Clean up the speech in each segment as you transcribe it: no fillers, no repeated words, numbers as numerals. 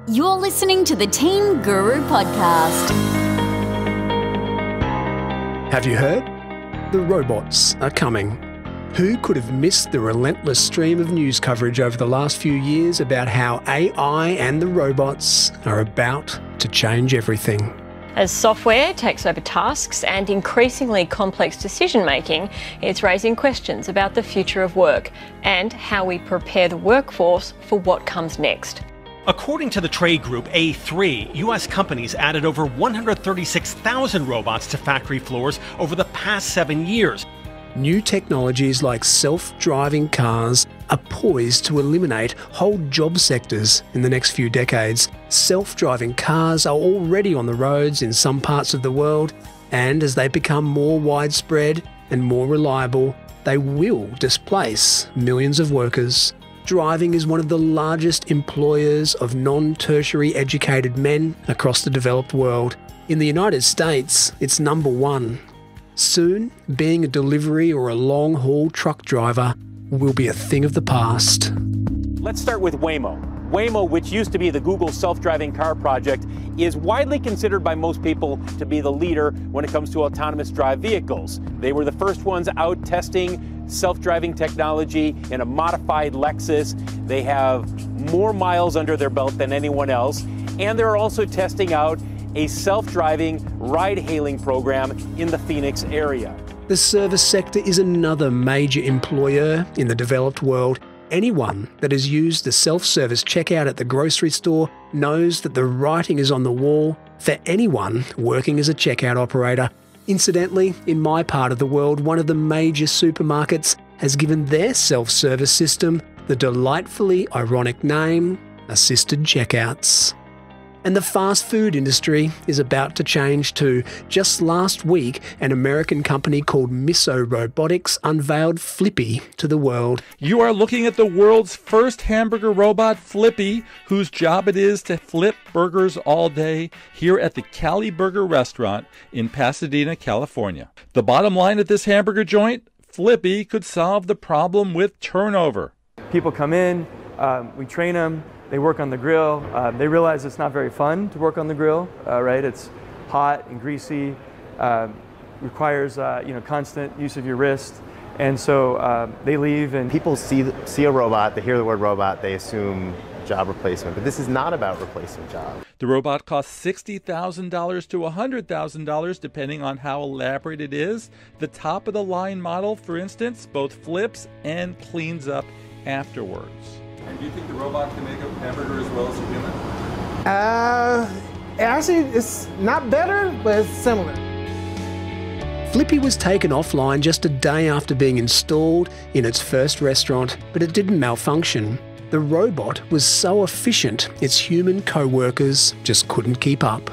You're listening to the Teen Guru Podcast. Have you heard? The robots are coming. Who could have missed the relentless stream of news coverage over the last few years about how AI and the robots are about to change everything? As software takes over tasks and increasingly complex decision-making, it's raising questions about the future of work and how we prepare the workforce for what comes next. According to the trade group A3, U.S. companies added over 136,000 robots to factory floors over the past 7 years. New technologies like self-driving cars are poised to eliminate whole job sectors in the next few decades. Self-driving cars are already on the roads in some parts of the world, and as they become more widespread and more reliable, they will displace millions of workers. Driving is one of the largest employers of non-tertiary educated men across the developed world. In the United States, it's number one. Soon, being a delivery or a long-haul truck driver will be a thing of the past. Let's start with Waymo. Waymo, which used to be the Google self-driving car project, is widely considered by most people to be the leader when it comes to autonomous drive vehicles. They were the first ones out testing self-driving technology in a modified Lexus. They have more miles under their belt than anyone else, and they're also testing out a self-driving ride-hailing program in the Phoenix area. The service sector is another major employer in the developed world. Anyone that has used the self-service checkout at the grocery store knows that the writing is on the wall for anyone working as a checkout operator. Incidentally, in my part of the world, one of the major supermarkets has given their self-service system the delightfully ironic name, Assisted Checkouts. And the fast food industry is about to change too. Just last week, an American company called Minisode Robotics unveiled Flippy to the world. You are looking at the world's first hamburger robot, Flippy, whose job it is to flip burgers all day here at the Cali Burger restaurant in Pasadena, California. The bottom line at this hamburger joint, Flippy could solve the problem with turnover. People come in, we train them. They work on the grill. They realize it's not very fun to work on the grill, right? It's hot and greasy, requires constant use of your wrist, and so they leave. And people see a robot, they hear the word robot, they assume job replacement, but this is not about replacing jobs. The robot costs $60,000 to $100,000 depending on how elaborate it is. The top of the line model, for instance, both flips and cleans up afterwards. And do you think the robot can make a hamburger as well as a human? Actually, it's not better, but it's similar. Flippy was taken offline just a day after being installed in its first restaurant, but it didn't malfunction. The robot was so efficient, its human co-workers just couldn't keep up.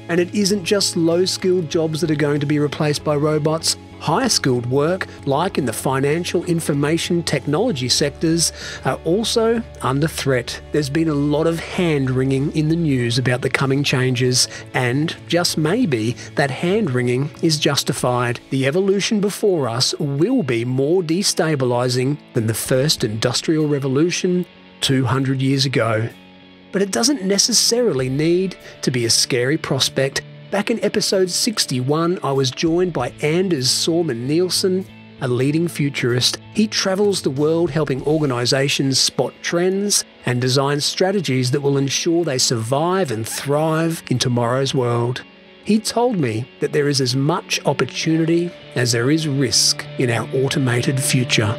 And it isn't just low-skilled jobs that are going to be replaced by robots. Higher-skilled work, like in the financial information technology sectors, are also under threat. There's been a lot of hand-wringing in the news about the coming changes, and just maybe that hand-wringing is justified. The evolution before us will be more destabilising than the first industrial revolution 200 years ago. But it doesn't necessarily need to be a scary prospect. Back in episode 61, I was joined by Anders Sorman-Nilsson, a leading futurist. He travels the world helping organisations spot trends and design strategies that will ensure they survive and thrive in tomorrow's world. He told me that there is as much opportunity as there is risk in our automated future.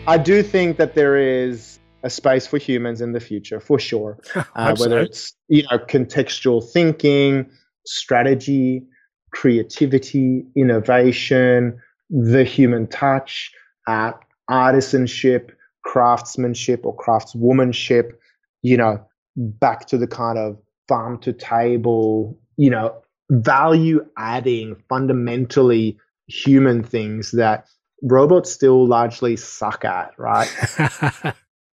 I do think that there is a space for humans in the future, for sure. Whether it's contextual thinking, strategy, creativity, innovation, the human touch, artisanship, craftsmanship or craftswomanship, back to the kind of farm to table, value adding, fundamentally human things that robots still largely suck at, right?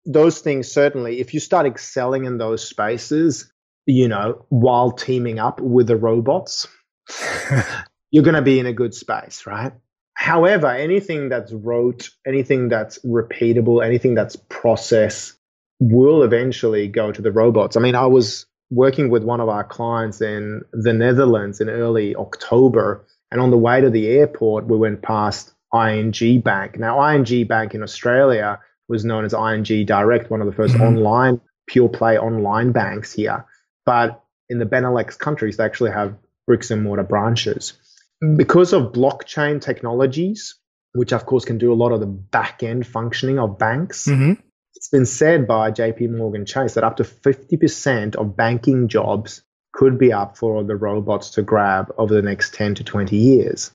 Those things, certainly, if you start excelling in those spaces, while teaming up with the robots, you're going to be in a good space, right? However, anything that's rote, anything that's repeatable, anything that's process will eventually go to the robots. I mean, I was working with one of our clients in the Netherlands in early October, and on the way to the airport, we went past ING Bank. Now, ING Bank in Australia was known as ING Direct, one of the first online, pure play online banks here. But in the Benelux countries, they actually have bricks and mortar branches. Because of blockchain technologies, which of course can do a lot of the back end functioning of banks, it's been said by JP Morgan Chase that up to 50% of banking jobs could be up for the robots to grab over the next 10 to 20 years.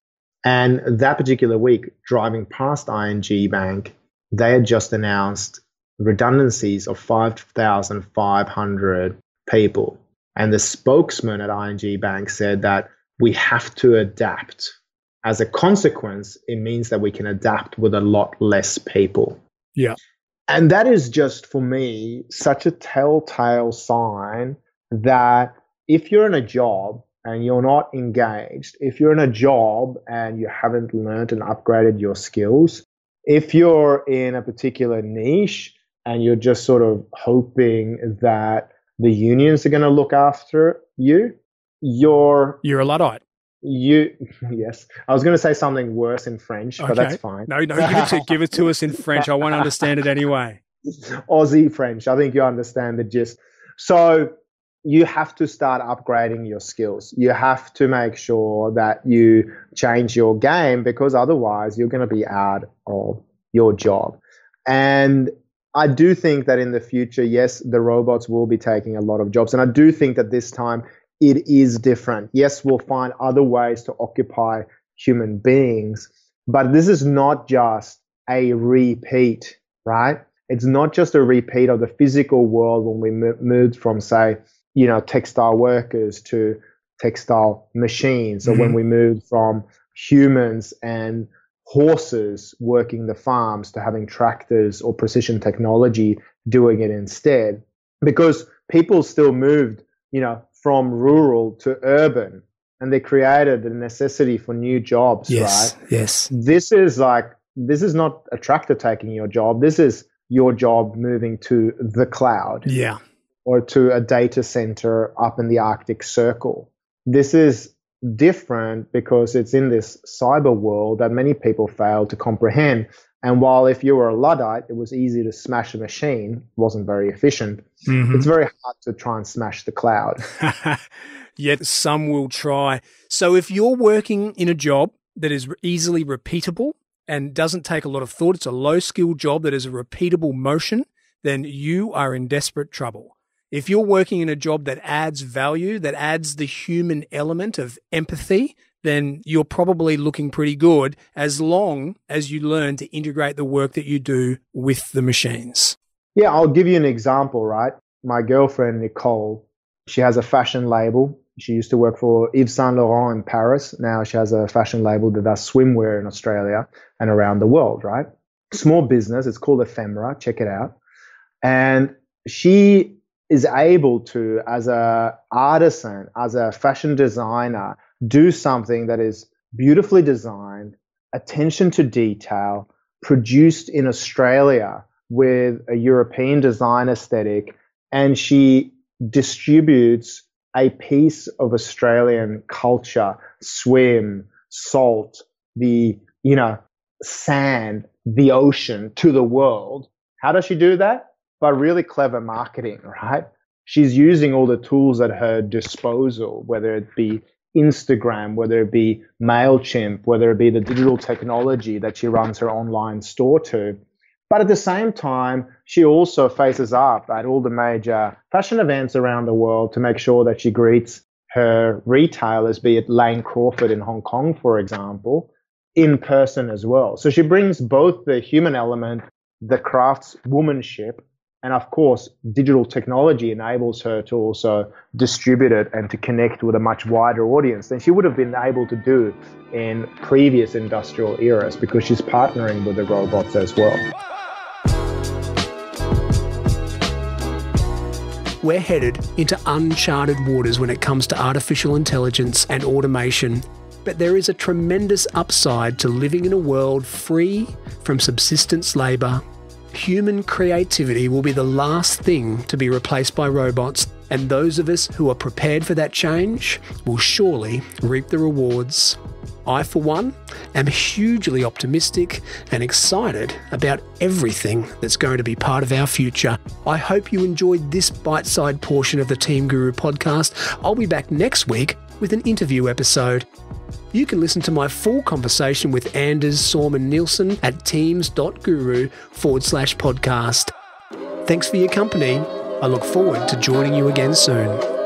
And that particular week, driving past ING Bank, they had just announced redundancies of 5,500 people. And the spokesman at ING Bank said that we have to adapt. As a consequence, it means that we can adapt with a lot less people. Yeah. And that is just, for me, such a telltale sign that if you're in a job and you're not engaged, if you're in a job and you haven't learned and upgraded your skills, if you're in a particular niche and you're just sort of hoping that the unions are going to look after you, you're a Luddite. Yes. I was going to say something worse in French, but that's fine. No, give it to us in French. I won't understand it anyway. Aussie French. I think you understand the gist. So you have to start upgrading your skills. You have to make sure that you change your game, because otherwise you're going to be out of your job. And I do think that in the future, yes, the robots will be taking a lot of jobs. And I do think that this time it is different. Yes, we'll find other ways to occupy human beings, but this is not just a repeat, right? It's not just a repeat of the physical world when we moved from, say, textile workers to textile machines, or when we moved from humans and horses working the farms to having tractors or precision technology doing it instead. Because people still moved, from rural to urban, and they created the necessity for new jobs, right? Yes. This is not a tractor taking your job. This is your job moving to the cloud. Yeah. Or to a data center up in the Arctic Circle. This is different because it's in this cyber world that many people fail to comprehend. And while if you were a Luddite, it was easy to smash a machine, wasn't very efficient, it's very hard to try and smash the cloud. Yet some will try. So if you're working in a job that is easily repeatable and doesn't take a lot of thought, it's a low-skilled job that is a repeatable motion, then you are in desperate trouble. If you're working in a job that adds value, that adds the human element of empathy, then you're probably looking pretty good, as long as you learn to integrate the work that you do with the machines. Yeah, I'll give you an example, right? My girlfriend, Nicole, she has a fashion label. She used to work for Yves Saint Laurent in Paris. Now she has a fashion label that does swimwear in Australia and around the world, right? Small business. It's called Ephemera. Check it out. And she is able to, as a artisan, as a fashion designer, do something that is beautifully designed, attention to detail, produced in Australia with a European design aesthetic, and she distributes a piece of Australian culture, swim, salt, the, sand, the ocean, to the world. How does she do that? By really clever marketing, right? She's using all the tools at her disposal, whether it be Instagram, whether it be MailChimp, whether it be the digital technology that she runs her online store to. But at the same time, she also faces up at all the major fashion events around the world to make sure that she greets her retailers, be it Lane Crawford in Hong Kong, for example, in person as well. So she brings both the human element, the craftswomanship, and of course, digital technology enables her to also distribute it and to connect with a much wider audience than she would have been able to do in previous industrial eras, because she's partnering with the robots as well. We're headed into uncharted waters when it comes to artificial intelligence and automation. But there is a tremendous upside to living in a world free from subsistence labour Human creativity will be the last thing to be replaced by robots, and those of us who are prepared for that change will surely reap the rewards. I, for one, am hugely optimistic and excited about everything that's going to be part of our future. I hope you enjoyed this bite-sized portion of the Team Guru podcast. I'll be back next week with an interview episode. You can listen to my full conversation with Anders Sorman-Nilsson at teams.guru/podcast. Thanks for your company. I look forward to joining you again soon.